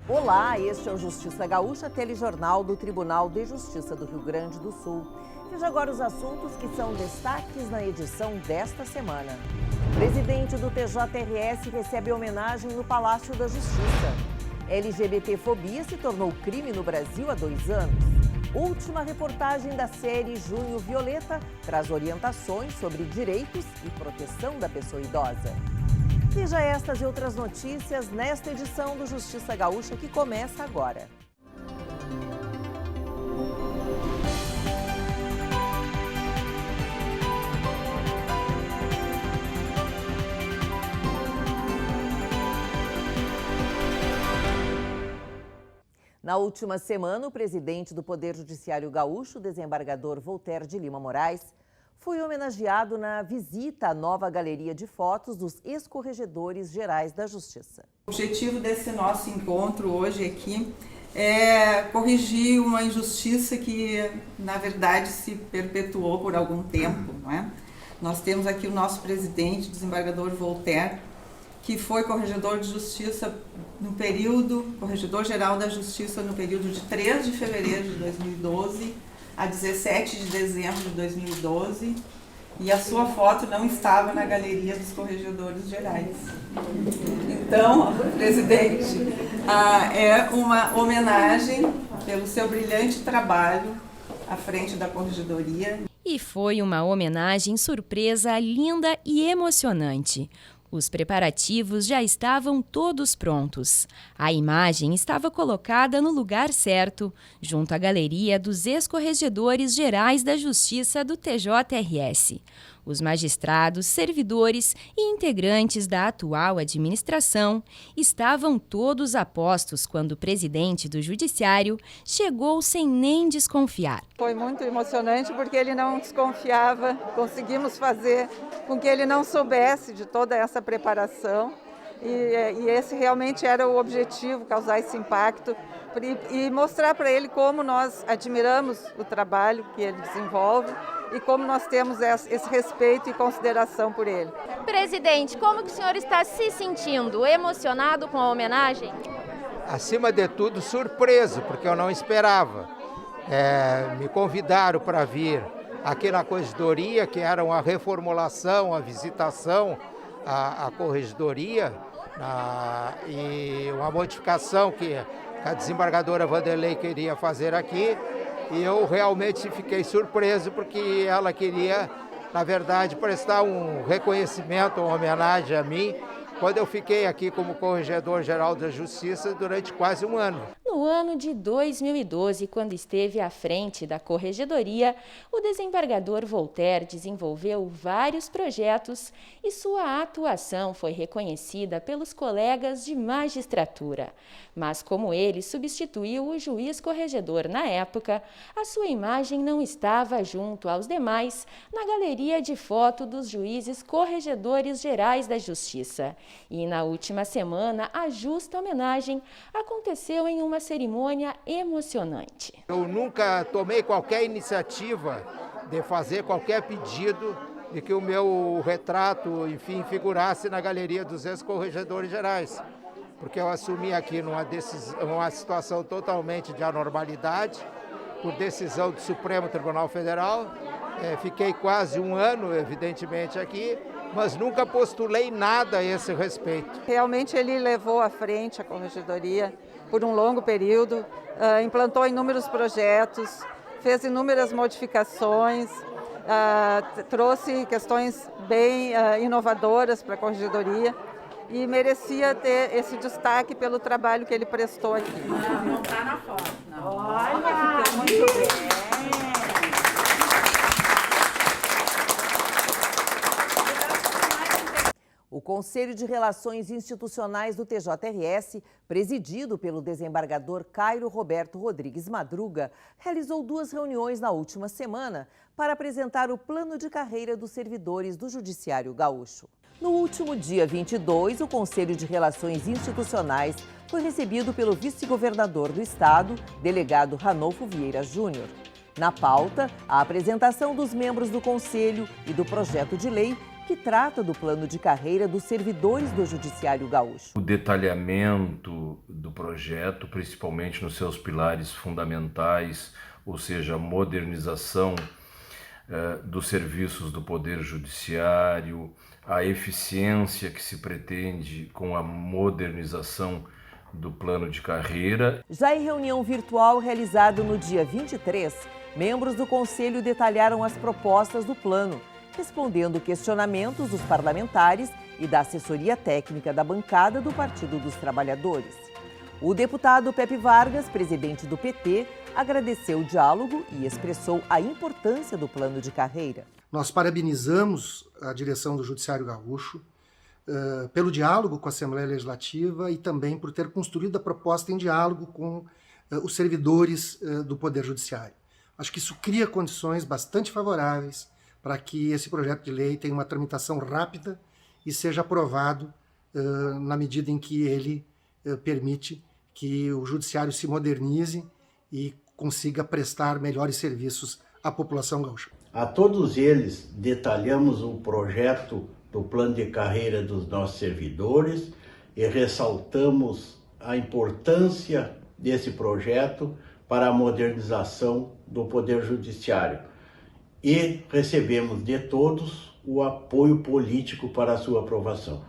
Olá, este é o Justiça Gaúcha, telejornal do Tribunal de Justiça do Rio Grande do Sul. Veja agora os assuntos que são destaques na edição desta semana. O presidente do TJRS recebe homenagem no Palácio da Justiça. LGBTfobia se tornou crime no Brasil há 2 anos. Última reportagem da série Junho Violeta traz orientações sobre direitos e proteção da pessoa idosa. Veja estas e outras notícias nesta edição do Justiça Gaúcha que começa agora. Na última semana, o presidente do Poder Judiciário Gaúcho, o desembargador Voltaire de Lima Moraes, foi homenageado na visita à nova galeria de fotos dos ex-corregedores gerais da Justiça. O objetivo desse nosso encontro hoje aqui é corrigir uma injustiça que, na verdade, se perpetuou por algum tempo, não é? Nós temos aqui o nosso presidente, o desembargador Voltaire, que foi corregedor de justiça no período, corregedor-geral da Justiça no período de 3 de fevereiro de 2012 a 17 de dezembro de 2012, e a sua foto não estava na galeria dos corregedores gerais. Então, presidente, é uma homenagem pelo seu brilhante trabalho à frente da corregedoria. E foi uma homenagem surpresa, linda e emocionante. Os preparativos já estavam todos prontos. A imagem estava colocada no lugar certo, junto à galeria dos ex-corregedores gerais da Justiça do TJRS. Os magistrados, servidores e integrantes da atual administração estavam todos a postos quando o presidente do Judiciário chegou sem nem desconfiar. Foi muito emocionante porque ele não desconfiava, conseguimos fazer com que ele não soubesse de toda essa preparação e esse realmente era o objetivo, causar esse impacto e mostrar para ele como nós admiramos o trabalho que ele desenvolve e como nós temos esse respeito e consideração por ele. Presidente, como que o senhor está se sentindo? Emocionado com a homenagem? Acima de tudo, surpreso, porque eu não esperava. Me convidaram para vir aqui na corregedoria, que era uma reformulação, a visitação à corregedoria e uma modificação que a desembargadora Vanderlei queria fazer aqui. E eu realmente fiquei surpreso porque ela queria, na verdade, prestar um reconhecimento, uma homenagem a mim, quando eu fiquei aqui como corregedor-geral da Justiça durante quase 1 ano. No ano de 2012, quando esteve à frente da Corregedoria, o desembargador Voltaire desenvolveu vários projetos e sua atuação foi reconhecida pelos colegas de magistratura. Mas como ele substituiu o juiz corregedor na época, a sua imagem não estava junto aos demais na galeria de foto dos juízes corregedores gerais da Justiça. E na última semana, a justa homenagem aconteceu em uma cerimônia emocionante. Eu nunca tomei qualquer iniciativa de fazer qualquer pedido de que o meu retrato, enfim, figurasse na galeria dos ex-corregedores gerais, porque eu assumi aqui uma situação totalmente de anormalidade, por decisão do Supremo Tribunal Federal. Fiquei quase 1 ano, evidentemente, aqui, mas nunca postulei nada a esse respeito. Realmente ele levou à frente a corregedoria por um longo período, implantou inúmeros projetos, fez inúmeras modificações, trouxe questões bem inovadoras para a corregedoria e merecia ter esse destaque pelo trabalho que ele prestou aqui. Não está na foto, não. Olha, ficou muito bem. O Conselho de Relações Institucionais do TJRS, presidido pelo desembargador Cairo Roberto Rodrigues Madruga, realizou 2 reuniões na última semana para apresentar o plano de carreira dos servidores do Judiciário Gaúcho. No último dia 22, o Conselho de Relações Institucionais foi recebido pelo vice-governador do estado, delegado Ranolfo Vieira Júnior. Na pauta, a apresentação dos membros do Conselho e do projeto de lei que trata do plano de carreira dos servidores do Judiciário Gaúcho. O detalhamento do projeto, principalmente nos seus pilares fundamentais, ou seja, a modernização dos serviços do Poder Judiciário, a eficiência que se pretende com a modernização do plano de carreira. Já em reunião virtual realizada no dia 23, membros do Conselho detalharam as propostas do plano, respondendo questionamentos dos parlamentares e da assessoria técnica da bancada do Partido dos Trabalhadores. O deputado Pepe Vargas, presidente do PT, agradeceu o diálogo e expressou a importância do plano de carreira. Nós parabenizamos a direção do Judiciário Gaúcho pelo diálogo com a Assembleia Legislativa e também por ter construído a proposta em diálogo com os servidores do Poder Judiciário. Acho que isso cria condições bastante favoráveis para que esse projeto de lei tenha uma tramitação rápida e seja aprovado na medida em que ele permite que o Judiciário se modernize e consiga prestar melhores serviços à população gaúcha. A todos eles detalhamos o projeto do plano de carreira dos nossos servidores e ressaltamos a importância desse projeto para a modernização do Poder Judiciário e recebemos de todos o apoio político para a sua aprovação.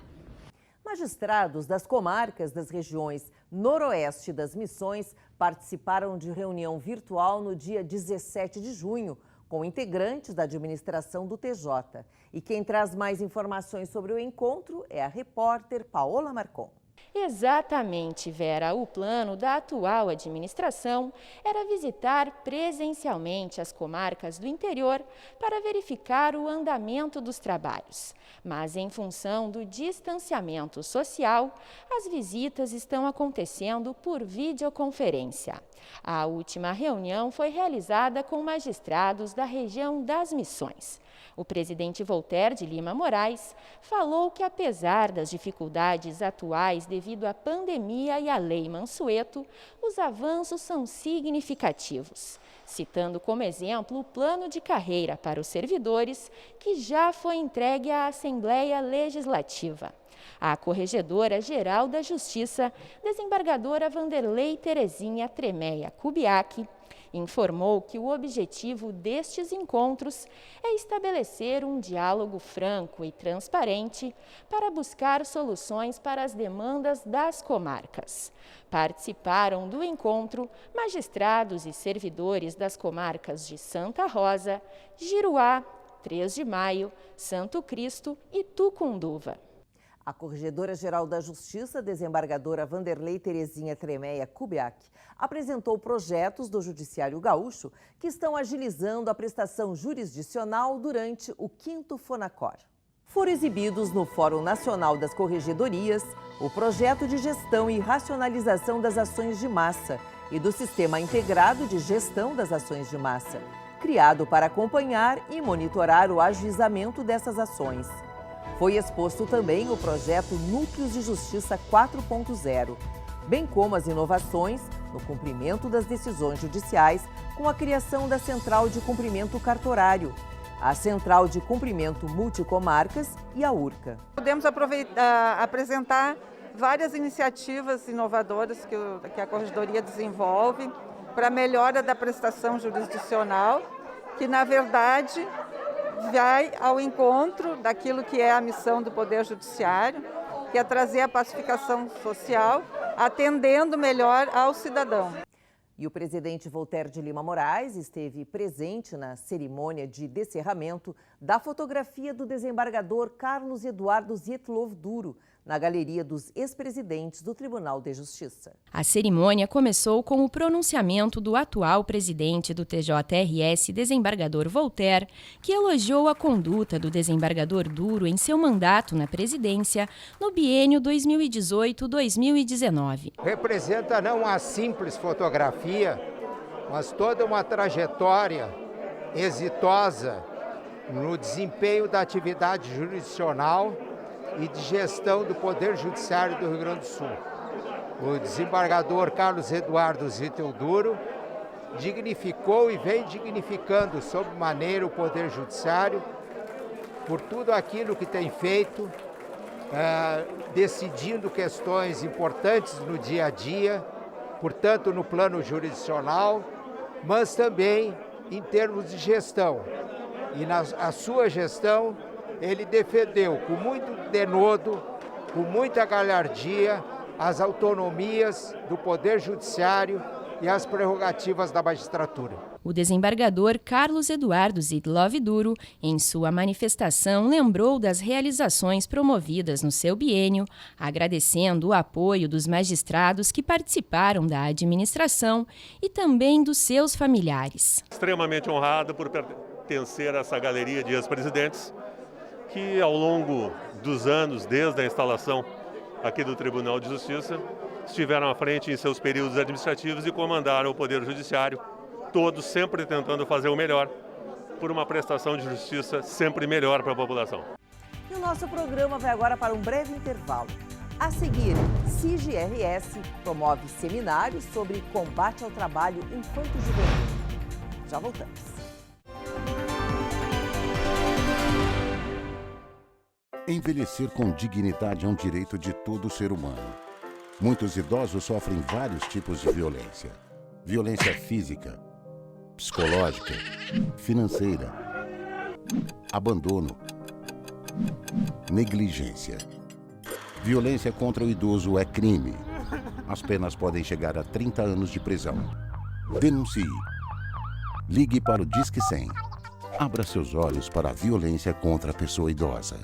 Magistrados das comarcas das regiões noroeste das Missões participaram de reunião virtual no dia 17 de junho, com integrantes da administração do TJ. E quem traz mais informações sobre o encontro é a repórter Paola Marcon. Exatamente, Vera. O plano da atual administração era visitar presencialmente as comarcas do interior para verificar o andamento dos trabalhos. Mas, em função do distanciamento social, as visitas estão acontecendo por videoconferência. A última reunião foi realizada com magistrados da região das Missões. O presidente Voltaire de Lima Moraes falou que, apesar das dificuldades atuais devido à pandemia e à Lei Mansueto, os avanços são significativos, citando como exemplo o plano de carreira para os servidores, que já foi entregue à Assembleia Legislativa. A Corregedora-Geral da Justiça, desembargadora Vanderlei Terezinha Tremeia Kubiak, informou que o objetivo destes encontros é estabelecer um diálogo franco e transparente para buscar soluções para as demandas das comarcas. Participaram do encontro magistrados e servidores das comarcas de Santa Rosa, Giruá, 3 de Maio, Santo Cristo e Tucunduva. A Corregedora-Geral da Justiça, desembargadora Vanderlei Terezinha Tremeia Kubiak, apresentou projetos do Judiciário Gaúcho que estão agilizando a prestação jurisdicional durante o 5º Fonacor. Foram exibidos no Fórum Nacional das Corregedorias o projeto de gestão e racionalização das ações de massa e do Sistema Integrado de Gestão das Ações de Massa, criado para acompanhar e monitorar o ajuizamento dessas ações. Foi exposto também o projeto Núcleos de Justiça 4.0, bem como as inovações no cumprimento das decisões judiciais com a criação da Central de Cumprimento Cartorário, a Central de Cumprimento Multicomarcas e a URCA. Podemos apresentar várias iniciativas inovadoras que a Corregedoria desenvolve para a melhora da prestação jurisdicional, que na verdade vai ao encontro daquilo que é a missão do Poder Judiciário, que é trazer a pacificação social, atendendo melhor ao cidadão. E o presidente Voltaire de Lima Moraes esteve presente na cerimônia de descerramento da fotografia do desembargador Carlos Eduardo Zietlov Duro, na galeria dos ex-presidentes do Tribunal de Justiça. A cerimônia começou com o pronunciamento do atual presidente do TJRS, desembargador Voltaire, que elogiou a conduta do desembargador Duro em seu mandato na presidência no biênio 2018-2019. Representa não uma simples fotografia, mas toda uma trajetória exitosa no desempenho da atividade jurisdicional e de gestão do Poder Judiciário do Rio Grande do Sul. O desembargador Carlos Eduardo Zietlov Duro dignificou e vem dignificando sob maneira o Poder Judiciário, por tudo aquilo que tem feito, decidindo questões importantes no dia a dia, portanto no plano jurisdicional, mas também em termos de gestão. E na sua gestão, ele defendeu com muito denodo, com muita galhardia, as autonomias do Poder Judiciário e as prerrogativas da magistratura. O desembargador Carlos Eduardo Zidlov Duro, em sua manifestação, lembrou das realizações promovidas no seu biênio, agradecendo o apoio dos magistrados que participaram da administração e também dos seus familiares. Extremamente honrado por pertencer a essa galeria de ex-presidentes que, ao longo dos anos, desde a instalação aqui do Tribunal de Justiça, estiveram à frente em seus períodos administrativos e comandaram o Poder Judiciário, todos sempre tentando fazer o melhor por uma prestação de justiça sempre melhor para a população. E o nosso programa vai agora para um breve intervalo. A seguir, CIGRS promove seminários sobre combate ao trabalho infanto-juvenil. Já voltamos. Envelhecer com dignidade é um direito de todo ser humano. Muitos idosos sofrem vários tipos de violência. Violência física, psicológica, financeira, abandono, negligência. Violência contra o idoso é crime. As penas podem chegar a 30 anos de prisão. Denuncie. Ligue para o Disque 100. Abra seus olhos para a violência contra a pessoa idosa.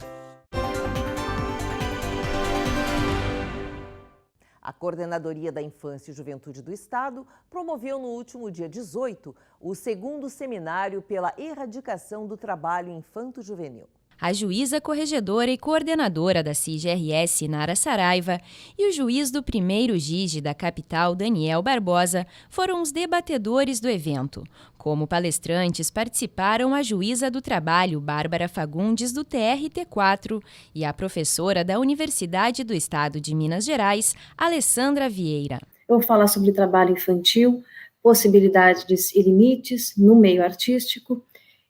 A Coordenadoria da Infância e Juventude do Estado promoveu no último dia 18 o 2º seminário pela erradicação do trabalho infanto-juvenil. A juíza corregedora e coordenadora da CIGRS, Nara Saraiva, e o juiz do primeiro JIG da capital, Daniel Barbosa, foram os debatedores do evento. Como palestrantes participaram a juíza do trabalho, Bárbara Fagundes, do TRT4, e a professora da Universidade do Estado de Minas Gerais, Alessandra Vieira. Eu vou falar sobre trabalho infantil, possibilidades e limites no meio artístico,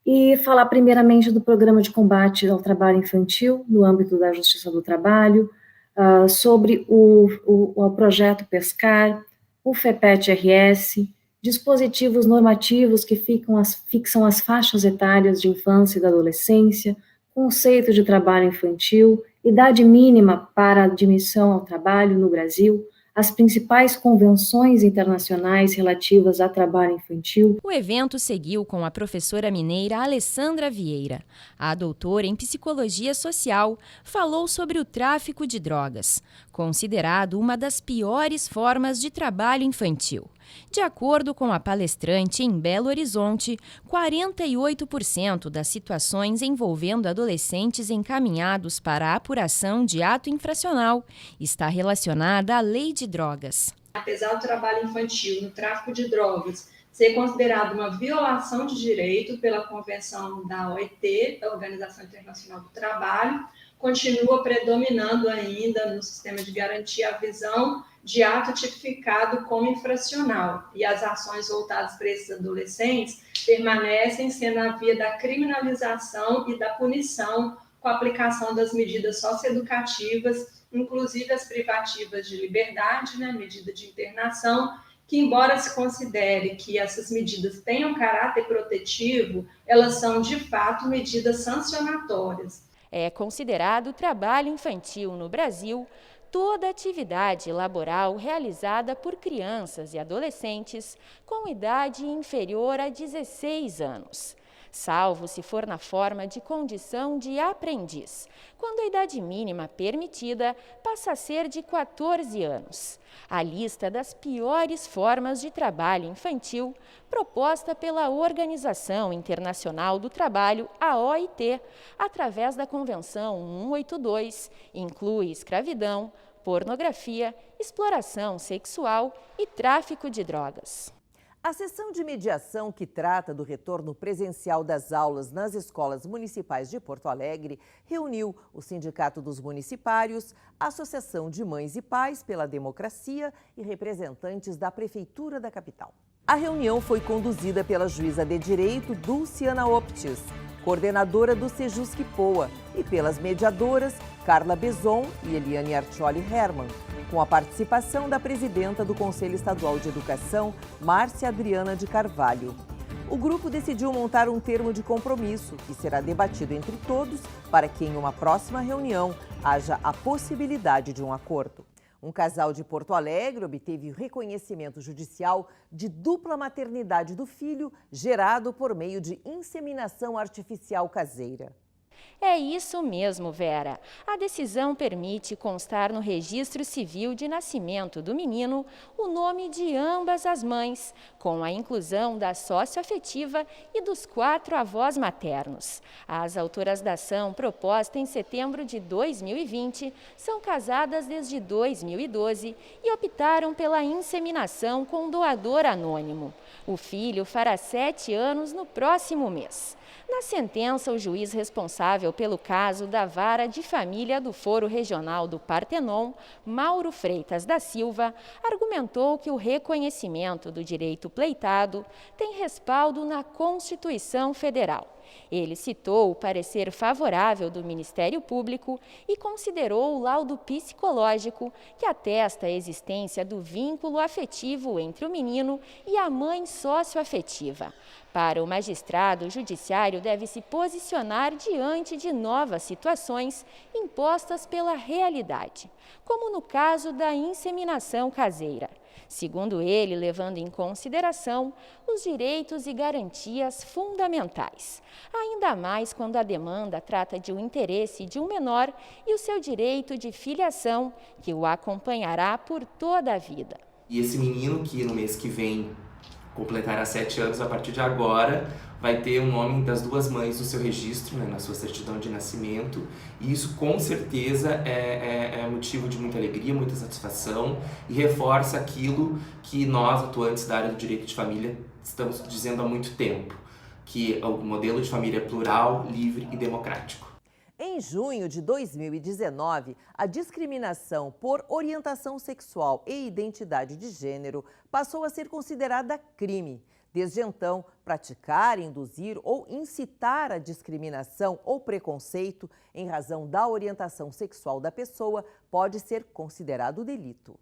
e falar primeiramente do programa de combate ao trabalho infantil no âmbito da Justiça do Trabalho, sobre o projeto PESCAR, o FEPET-RS, dispositivos normativos que fixam as faixas etárias de infância e da adolescência, conceito de trabalho infantil, idade mínima para admissão ao trabalho no Brasil, as principais convenções internacionais relativas a trabalho infantil. O evento seguiu com a professora mineira Alessandra Vieira. A doutora em Psicologia Social falou sobre o tráfico de drogas, considerado uma das piores formas de trabalho infantil. De acordo com a palestrante em Belo Horizonte, 48% das situações envolvendo adolescentes encaminhados para a apuração de ato infracional está relacionada à lei de drogas. Apesar do trabalho infantil no tráfico de drogas ser considerado uma violação de direito pela Convenção da OIT, da Organização Internacional do Trabalho, continua predominando ainda no sistema de garantia a visão de ato tipificado como infracional, e as ações voltadas para esses adolescentes permanecem sendo a via da criminalização e da punição com a aplicação das medidas socioeducativas, inclusive as privativas de liberdade, medida de internação, que embora se considere que essas medidas tenham caráter protetivo, elas são de fato medidas sancionatórias. É considerado trabalho infantil no Brasil toda atividade laboral realizada por crianças e adolescentes com idade inferior a 16 anos, salvo se for na forma de condição de aprendiz, quando a idade mínima permitida passa a ser de 14 anos. A lista das piores formas de trabalho infantil, proposta pela Organização Internacional do Trabalho, a OIT, através da Convenção 182, inclui escravidão, pornografia, exploração sexual e tráfico de drogas. A sessão de mediação que trata do retorno presencial das aulas nas escolas municipais de Porto Alegre reuniu o Sindicato dos Municipários, a Associação de Mães e Pais pela Democracia e representantes da Prefeitura da capital. A reunião foi conduzida pela juíza de direito Dulciana Optis, coordenadora do Sejusc Poa, e pelas mediadoras Carla Bezon e Eliane Artioli Hermann, com a participação da presidenta do Conselho Estadual de Educação, Márcia Adriana de Carvalho. O grupo decidiu montar um termo de compromisso que será debatido entre todos para que em uma próxima reunião haja a possibilidade de um acordo. Um casal de Porto Alegre obteve reconhecimento judicial de dupla maternidade do filho gerado por meio de inseminação artificial caseira. É isso mesmo, Vera. A decisão permite constar no registro civil de nascimento do menino o nome de ambas as mães, com a inclusão da socioafetiva e dos 4 avós maternos. As autoras da ação, proposta em setembro de 2020, são casadas desde 2012 e optaram pela inseminação com doador anônimo. O filho fará 7 anos no próximo mês. Na sentença, o juiz responsável pelo caso da Vara de Família do Foro Regional do Partenon, Mauro Freitas da Silva, argumentou que o reconhecimento do direito pleitado tem respaldo na Constituição Federal. Ele citou o parecer favorável do Ministério Público e considerou o laudo psicológico que atesta a existência do vínculo afetivo entre o menino e a mãe socioafetiva. Para o magistrado, o judiciário deve se posicionar diante de novas situações impostas pela realidade, como no caso da inseminação caseira. Segundo ele, levando em consideração os direitos e garantias fundamentais, ainda mais quando a demanda trata de um interesse de um menor e o seu direito de filiação, que o acompanhará por toda a vida. E esse menino, que no mês que vem completará 7 anos, a partir de agora, vai ter o nome das 2 mães no seu registro, na sua certidão de nascimento, e isso com certeza é motivo de muita alegria, muita satisfação, e reforça aquilo que nós, atuantes da área do direito de família, estamos dizendo há muito tempo, que o modelo de família é plural, livre e democrático. Em junho de 2019, a discriminação por orientação sexual e identidade de gênero passou a ser considerada crime. Desde então, praticar, induzir ou incitar a discriminação ou preconceito em razão da orientação sexual da pessoa pode ser considerado delito.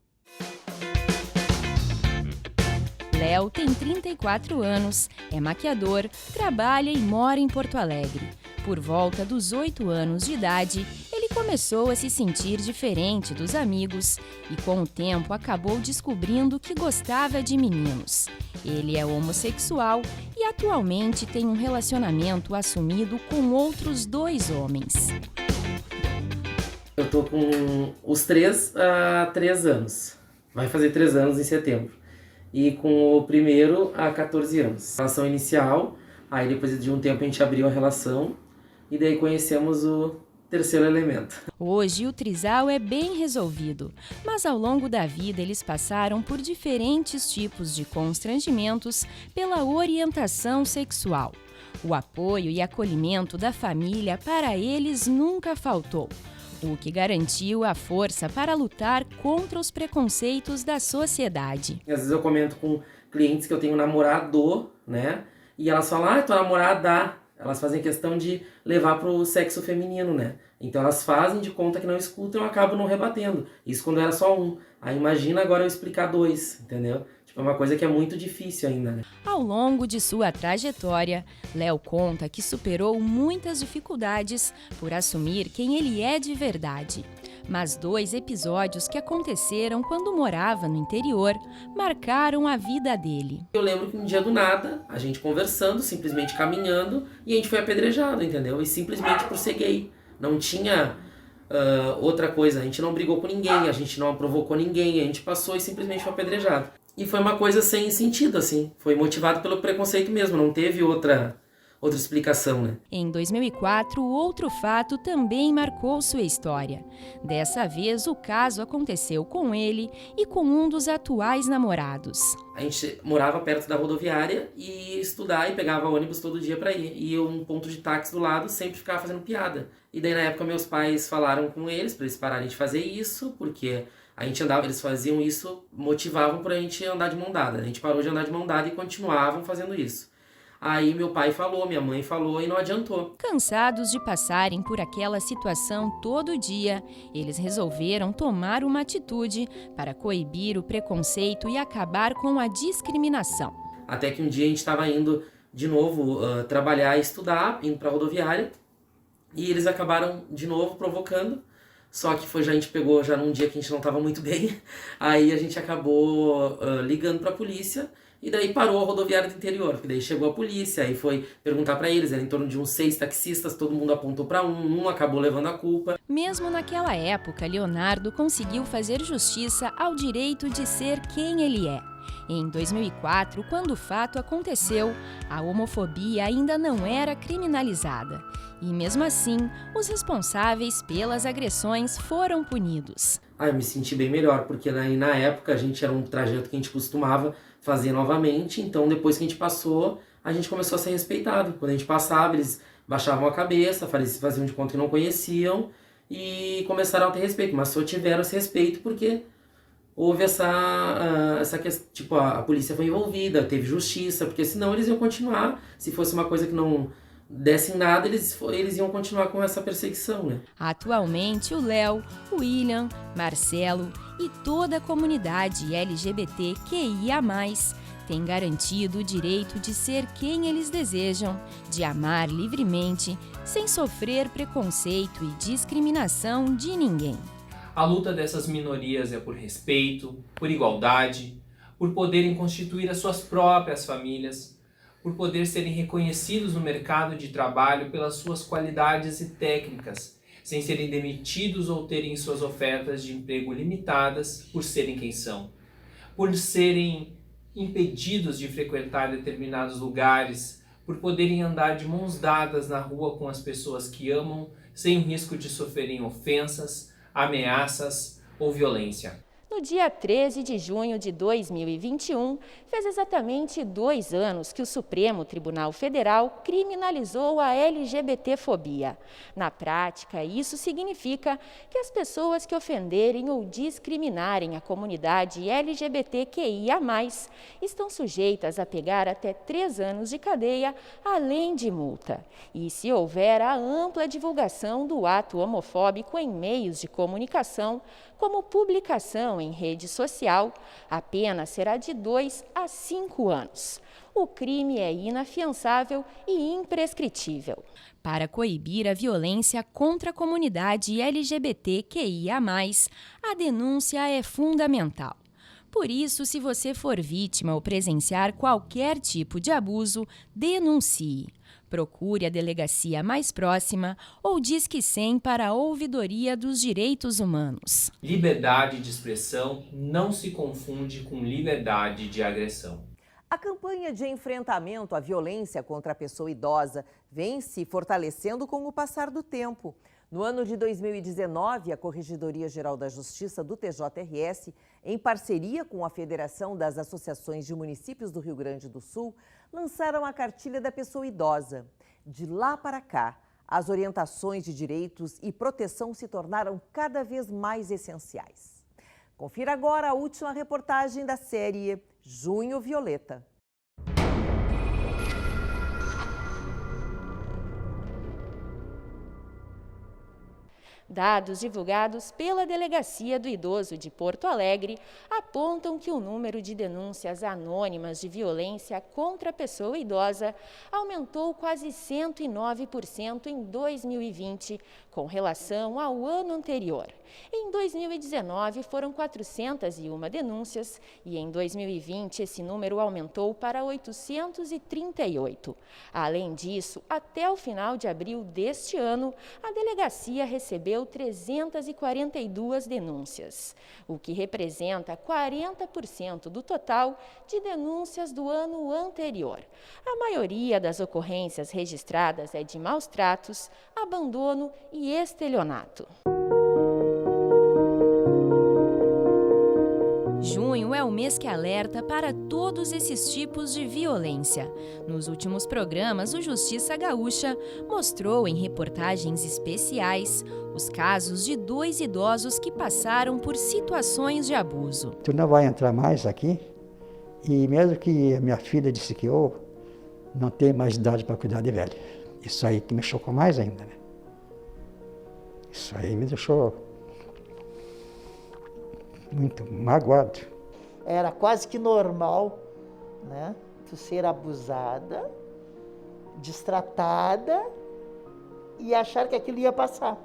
Léo tem 34 anos, é maquiador, trabalha e mora em Porto Alegre. Por volta dos 8 anos de idade, ele começou a se sentir diferente dos amigos e, com o tempo, acabou descobrindo que gostava de meninos. Ele é homossexual e atualmente tem um relacionamento assumido com outros 2 homens. Eu tô com os 3 há 3 anos. Vai fazer 3 anos em setembro. E com o primeiro há 14 anos. Relação inicial, aí depois de um tempo a gente abriu a relação e daí conhecemos o terceiro elemento. Hoje o trisal é bem resolvido, mas ao longo da vida eles passaram por diferentes tipos de constrangimentos pela orientação sexual. O apoio e acolhimento da família para eles nunca faltou, o que garantiu a força para lutar contra os preconceitos da sociedade. Às vezes eu comento com clientes que eu tenho namorado, né? E elas falam, tua namorada. Elas fazem questão de levar para o sexo feminino, né? Então elas fazem de conta que não escutam e eu acabo não rebatendo. Isso quando era só um. Aí imagina agora eu explicar 2, entendeu? Tipo, é uma coisa que é muito difícil ainda, né? Ao longo de sua trajetória, Léo conta que superou muitas dificuldades por assumir quem ele é de verdade. Mas 2 episódios que aconteceram quando morava no interior marcaram a vida dele. Eu lembro que um dia do nada, a gente conversando, simplesmente caminhando, e a gente foi apedrejado, entendeu? E simplesmente por ser gay. Não tinha outra coisa, a gente não brigou com ninguém, a gente não provocou ninguém, a gente passou e simplesmente foi apedrejado. E foi uma coisa sem sentido, assim. Foi motivado pelo preconceito mesmo, não teve outra explicação, né? Em 2004, outro fato também marcou sua história. Dessa vez, o caso aconteceu com ele e com um dos atuais namorados. A gente morava perto da rodoviária e ia estudar e pegava ônibus todo dia pra ir. E um ponto de táxi do lado sempre ficava fazendo piada. E daí, na época, meus pais falaram com eles pra eles pararem de fazer isso, porque a gente andava, eles faziam isso, motivavam pra gente andar de mão dada. A gente parou de andar de mão dada e continuavam fazendo isso. Aí meu pai falou, minha mãe falou e não adiantou. Cansados de passarem por aquela situação todo dia, eles resolveram tomar uma atitude para coibir o preconceito e acabar com a discriminação. Até que um dia a gente estava indo de novo trabalhar e estudar, indo para a rodoviária, e eles acabaram de novo provocando, só que a gente pegou já num dia que a gente não estava muito bem, aí a gente acabou ligando para a polícia, e daí parou a rodoviária do interior, porque daí chegou a polícia, aí foi perguntar para eles, era em torno de uns 6 taxistas, todo mundo apontou para um acabou levando a culpa. Mesmo naquela época, Leonardo conseguiu fazer justiça ao direito de ser quem ele é. Em 2004, quando o fato aconteceu, a homofobia ainda não era criminalizada. E mesmo assim, os responsáveis pelas agressões foram punidos. Eu me senti bem melhor, porque na época a gente era um trajeto que a gente costumava fazer novamente, então depois que a gente passou, a gente começou a ser respeitado. Quando a gente passava, eles baixavam a cabeça, faziam de conta que não conheciam e começaram a ter respeito, mas só tiveram esse respeito porque houve essa questão, tipo, a polícia foi envolvida, teve justiça, porque senão eles iam continuar, se fosse uma coisa que não desse em nada, eles iam continuar com essa perseguição, né? Atualmente, o Léo, o William, Marcelo e toda a comunidade LGBTQIA+, tem garantido o direito de ser quem eles desejam, de amar livremente, sem sofrer preconceito e discriminação de ninguém. A luta dessas minorias é por respeito, por igualdade, por poderem constituir as suas próprias famílias, por poder serem reconhecidos no mercado de trabalho pelas suas qualidades e técnicas, sem serem demitidos ou terem suas ofertas de emprego limitadas por serem quem são, por serem impedidos de frequentar determinados lugares, por poderem andar de mãos dadas na rua com as pessoas que amam, sem o risco de sofrerem ofensas, ameaças ou violência. No dia 13 de junho de 2021, fez exatamente 2 anos que o Supremo Tribunal Federal criminalizou a LGBTfobia. Na prática, isso significa que as pessoas que ofenderem ou discriminarem a comunidade LGBTQIA+, estão sujeitas a pegar até 3 anos de cadeia, além de multa. E se houver a ampla divulgação do ato homofóbico em meios de comunicação, como publicação em rede social, a pena será de 2 a 5 anos. O crime é inafiançável e imprescritível. Para coibir a violência contra a comunidade LGBTQIA+, a denúncia é fundamental. Por isso, se você for vítima ou presenciar qualquer tipo de abuso, denuncie. Procure a delegacia mais próxima ou Disque 100 para a Ouvidoria dos Direitos Humanos. Liberdade de expressão não se confunde com liberdade de agressão. A campanha de enfrentamento à violência contra a pessoa idosa vem se fortalecendo com o passar do tempo. No ano de 2019, a Corregedoria Geral da Justiça do TJRS, em parceria com a Federação das Associações de Municípios do Rio Grande do Sul, lançaram a Cartilha da Pessoa Idosa. De lá para cá, as orientações de direitos e proteção se tornaram cada vez mais essenciais. Confira agora a última reportagem da série Junho Violeta. Dados divulgados pela Delegacia do Idoso de Porto Alegre apontam que o número de denúncias anônimas de violência contra a pessoa idosa aumentou quase 109% em 2020, com relação ao ano anterior. Em 2019, foram 401 denúncias e em 2020 esse número aumentou para 838. Além disso, até o final de abril deste ano, a delegacia recebeu 342 denúncias, o que representa 40% do total de denúncias do ano anterior. A maioria das ocorrências registradas é de maus tratos, abandono e estelionato. Junho é o mês que alerta para todos esses tipos de violência. Nos últimos programas, o Justiça Gaúcha mostrou em reportagens especiais os casos de 2 idosos que passaram por situações de abuso. Tu não vai entrar mais aqui? E mesmo que a minha filha disse que não ter mais idade para cuidar de velho. Isso aí que me chocou mais ainda, né? Isso aí me deixou muito magoado. Era quase que normal, né, tu ser abusada, destratada e achar que aquilo ia passar.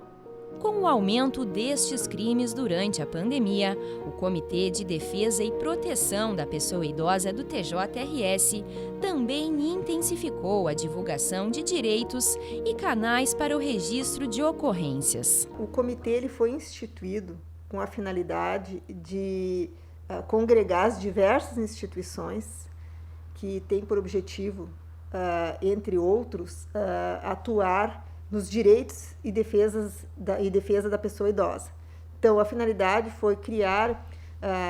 Com o aumento destes crimes durante a pandemia, o Comitê de Defesa e Proteção da Pessoa Idosa do TJRS também intensificou a divulgação de direitos e canais para o registro de ocorrências. O comitê ele foi instituído com a finalidade de congregar as diversas instituições que têm por objetivo, entre outros, atuar nos direitos e defesa da pessoa idosa. Então, a finalidade foi criar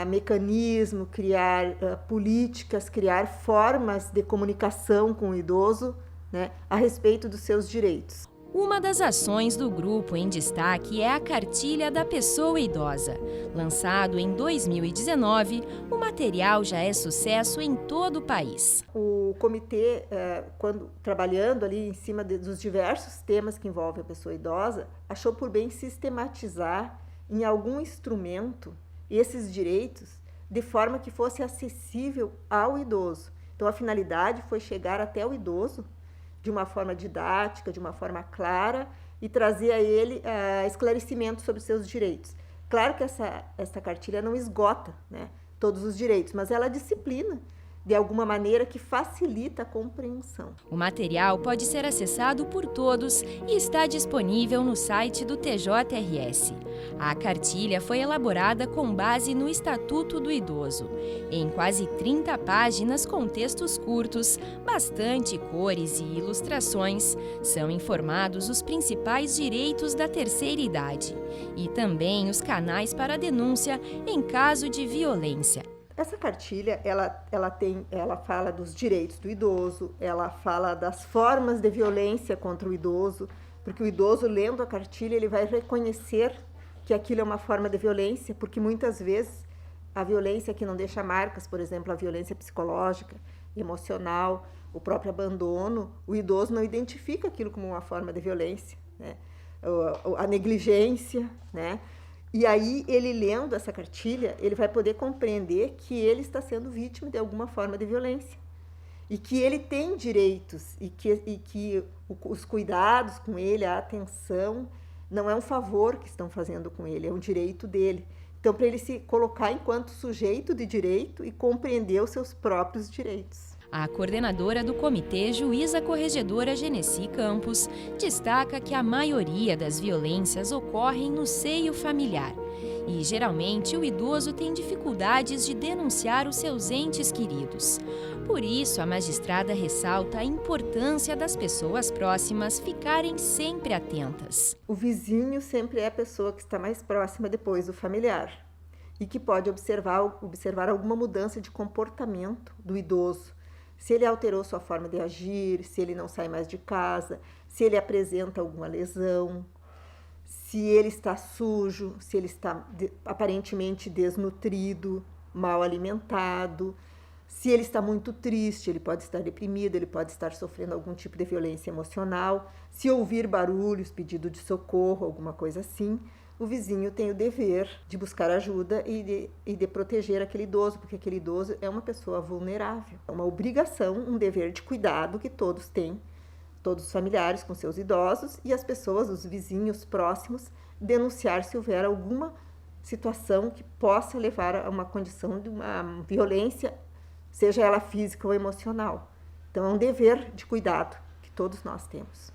mecanismo, criar políticas, criar formas de comunicação com o idoso, né, a respeito dos seus direitos. Uma das ações do grupo em destaque é a Cartilha da Pessoa Idosa. Lançado em 2019, o material já é sucesso em todo o país. O comitê, quando trabalhando ali em cima dos diversos temas que envolvem a pessoa idosa, achou por bem sistematizar em algum instrumento esses direitos de forma que fosse acessível ao idoso. Então, a finalidade foi chegar até o idoso de uma forma didática, de uma forma clara e trazer a ele esclarecimento sobre os seus direitos. Claro que essa cartilha não esgota, né, todos os direitos, mas ela disciplina de alguma maneira que facilita a compreensão. O material pode ser acessado por todos e está disponível no site do TJRS. A cartilha foi elaborada com base no Estatuto do Idoso. Em quase 30 páginas com textos curtos, bastante cores e ilustrações, são informados os principais direitos da terceira idade e também os canais para denúncia em caso de violência. Essa cartilha, ela fala dos direitos do idoso, ela fala das formas de violência contra o idoso, porque o idoso, lendo a cartilha, ele vai reconhecer que aquilo é uma forma de violência, porque muitas vezes a violência que não deixa marcas, por exemplo, a violência psicológica, emocional, o próprio abandono, o idoso não identifica aquilo como uma forma de violência, né? A negligência, né? E aí, ele lendo essa cartilha, ele vai poder compreender que ele está sendo vítima de alguma forma de violência. E que ele tem direitos, e que os cuidados com ele, a atenção, não é um favor que estão fazendo com ele, é um direito dele. Então, para ele se colocar enquanto sujeito de direito e compreender os seus próprios direitos. A coordenadora do comitê, juíza corregedora Genesi Campos, destaca que a maioria das violências ocorrem no seio familiar. E, geralmente, o idoso tem dificuldades de denunciar os seus entes queridos. Por isso, a magistrada ressalta a importância das pessoas próximas ficarem sempre atentas. O vizinho sempre é a pessoa que está mais próxima depois do familiar e que pode observar alguma mudança de comportamento do idoso. Se ele alterou sua forma de agir, se ele não sai mais de casa, se ele apresenta alguma lesão, se ele está sujo, se ele está aparentemente desnutrido, mal alimentado, se ele está muito triste, ele pode estar deprimido, ele pode estar sofrendo algum tipo de violência emocional, se ouvir barulhos, pedido de socorro, alguma coisa assim, o vizinho tem o dever de buscar ajuda e de proteger aquele idoso, porque aquele idoso é uma pessoa vulnerável. É uma obrigação, um dever de cuidado que todos têm, todos os familiares com seus idosos e as pessoas, os vizinhos próximos, denunciar se houver alguma situação que possa levar a uma condição de uma violência, seja ela física ou emocional. Então, é um dever de cuidado que todos nós temos.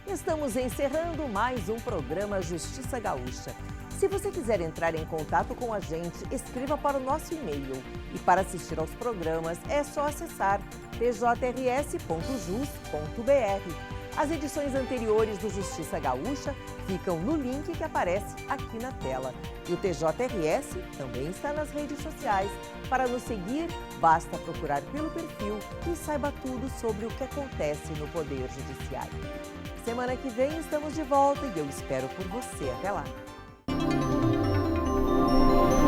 Estamos encerrando mais um programa Justiça Gaúcha. Se você quiser entrar em contato com a gente, escreva para o nosso e-mail. E para assistir aos programas, é só acessar tjrs.jus.br. As edições anteriores do Justiça Gaúcha ficam no link que aparece aqui na tela. E o TJRS também está nas redes sociais. Para nos seguir, basta procurar pelo perfil e saiba tudo sobre o que acontece no Poder Judiciário. Semana que vem estamos de volta e eu espero por você. Até lá! Brasil.